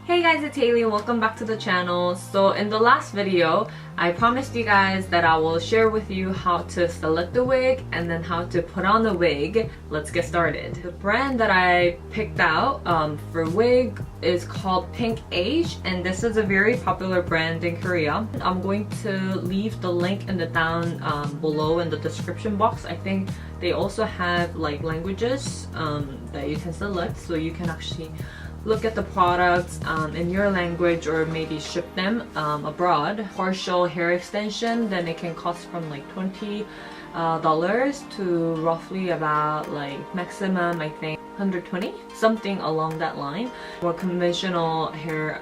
Hey guys, it's Haley and welcome back to the channel. So in the last video, I promised you guys that I will share with you how to select the wig and then how to put on the wig. Let's get started. The brand that I picked out for wig is called Pink Age, and this is a very popular brand in Korea. I'm going to leave the link in the down below in the description box. I think they also have like languages that you can select, so you can actually look at the products in your language or maybe ship them abroad. Partial hair extension, then it can cost from like $20 to roughly about like maximum I think 120, something along that line. More conventional hair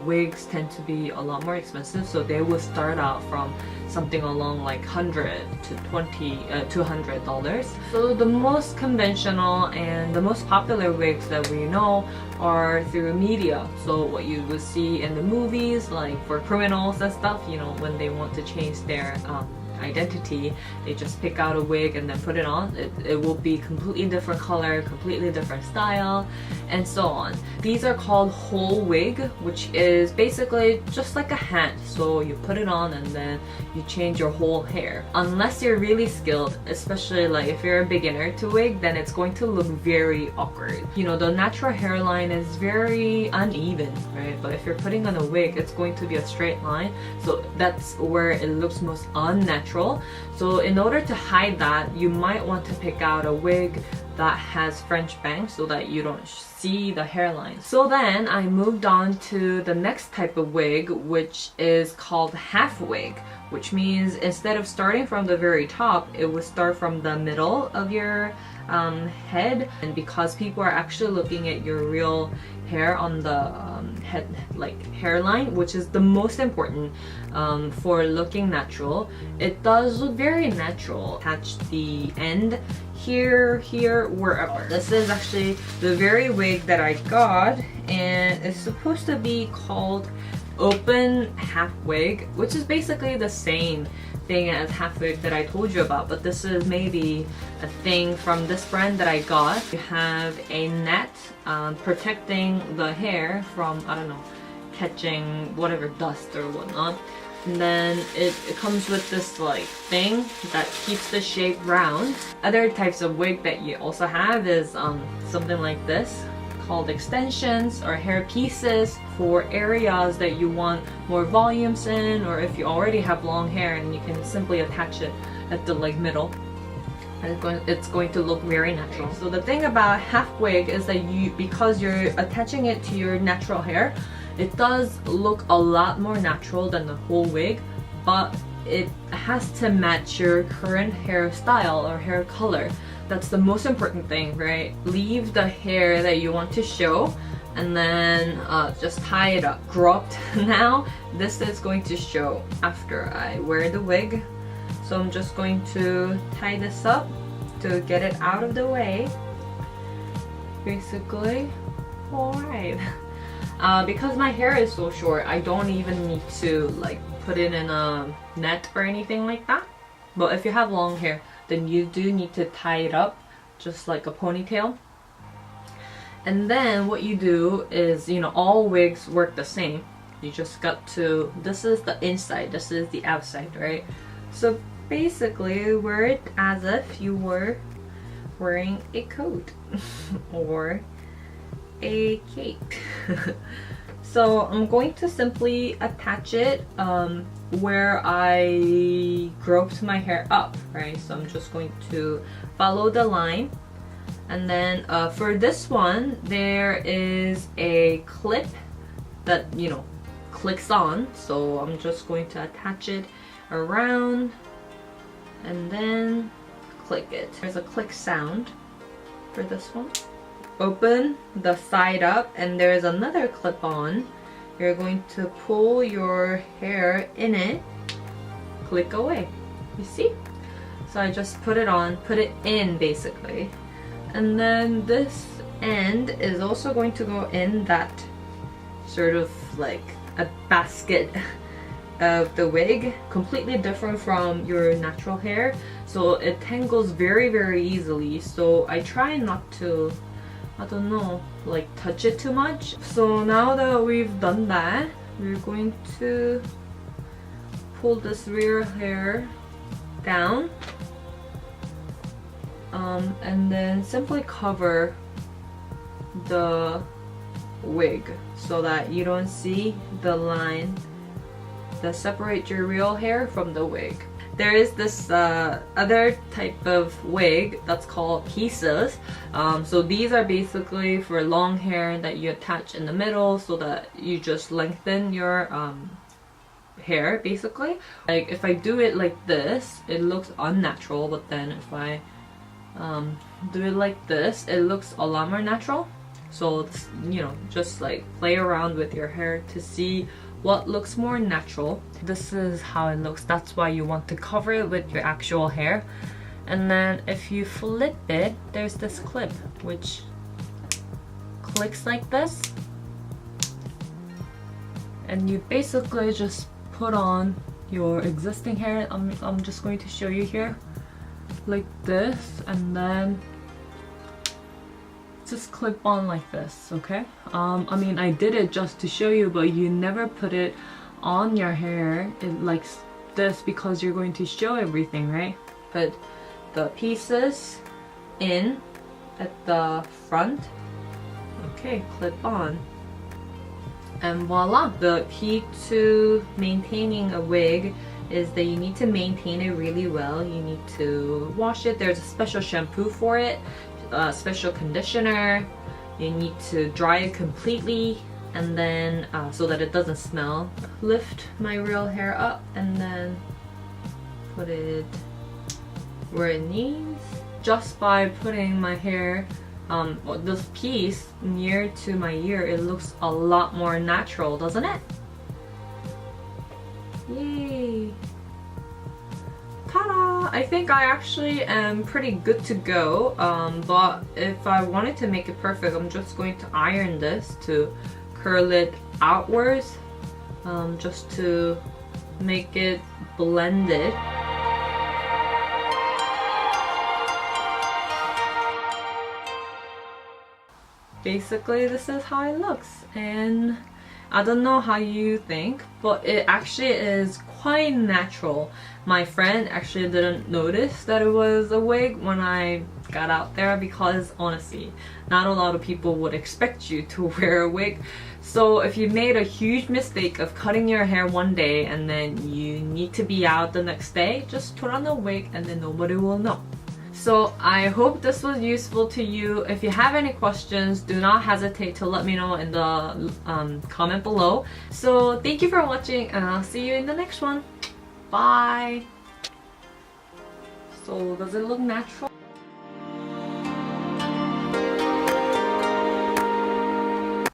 wigs tend to be a lot more expensive, so they will start out from something along like $100 to $200. So the most conventional and the most popular wigs that we know are through media. So what you will see in the movies, like for criminals and stuff, you know, when they want to change their identity, they just pick out a wig and then put it on. It will be completely different color, completely different style, and so on. These are called whole wig, which is basically just like a hat. So you put it on and then you change your whole hair. Unless you're really skilled, especially like if you're a beginner to wig, then it's going to look very awkward. You know, the natural hairline is very uneven, right? But if you're putting on a wig, it's going to be a straight line. So that's where it looks most unnatural. So in order to hide that, you might want to pick out a wig that has French bangs so that you don't see the hairline. So then I moved on to the next type of wig, which is called half wig, which means instead of starting from the very top, it will start from the middle of your head. And because people are actually looking at your real hair on the head, like hairline, which is the most important for looking natural, it does look very natural. Attach the end here, wherever. This is actually the very wig that I got, and it's supposed to be called open half wig, which is basically the same thing as half wig that I told you about, but this is maybe a thing from this brand that I got. You have a net protecting the hair from, I don't know, catching whatever dust or whatnot. And then it comes with this like thing that keeps the shape round. Other types of wig that you also have is something like this, called extensions or hair pieces for areas that you want more volumes in, or if you already have long hair and you can simply attach it at the like middle. It's going to look very natural. So the thing about half wig is that because you're attaching it to your natural hair, it does look a lot more natural than the whole wig, but it has to match your current hairstyle or hair color. That's the most important thing, right? Leave the hair that you want to show and then just tie it up. Cropped now, this is going to show after I wear the wig. So I'm just going to tie this up to get it out of the way, basically. Alright. Because my hair is so short, I don't even need to like put it in a net or anything like that. But if you have long hair, then you do need to tie it up just like a ponytail. And then what you do is, you know, all wigs work the same. You just got to, this is the inside, this is the outside, right? So basically wear it as if you were wearing a coat or a cape. So I'm going to simply attach it where I groped my hair up, right? So I'm just going to follow the line, and then for this one there is a clip that, you know, clicks on. So I'm just going to attach it around and then click it. There's a click sound for this one. Open the side up and there's another clip on. You're going to pull your hair in it, click away. You see? So I just put it on, put it in basically. And then this end is also going to go in that sort of like a basket of the wig, completely different from your natural hair. So it tangles very, very easily. So I try not to I don't know, like touch it too much. So now that we've done that, we're going to pull this rear hair down and then simply cover the wig so that you don't see the line that separates your real hair from the wig. There is this other type of wig that's called pieces. So these are basically for long hair that you attach in the middle so that you just lengthen your hair basically. Like if I do it like this, it looks unnatural, but then if I do it like this, it looks a lot more natural. So you know, just like play around with your hair to see what looks more natural. This is how it looks. That's why you want to cover it with your actual hair. And then if you flip it, there's this clip which clicks like this, and you basically just put on your existing hair. I'm just going to show you here like this, and then just clip on like this, okay? I mean, I did it just to show you, but you never put it on your hair like this because you're going to show everything, right? Put the pieces in at the front, okay, clip on, and voila. The key to maintaining a wig is that you need to maintain it really well. You need to wash it. There's a special shampoo for it, special conditioner. You need to dry it completely, and then so that it doesn't smell. Lift my real hair up and then put it where it needs. Just by putting my hair, this piece near to my ear, it looks a lot more natural, doesn't it? Yay! Ta-da! I think I actually am pretty good to go, but if I wanted to make it perfect, I'm just going to iron this to curl it outwards, just to make it blended. Basically, this is how it looks, and I don't know how you think, but it actually is quite natural. My friend actually didn't notice that it was a wig when I got out there, because honestly, not a lot of people would expect you to wear a wig. So if you made a huge mistake of cutting your hair one day and then you need to be out the next day, just put on a wig and then nobody will know. So I hope this was useful to you. If you have any questions, do not hesitate to let me know in the comment below. So thank you for watching, and I'll see you in the next one. Bye. So does it look natural?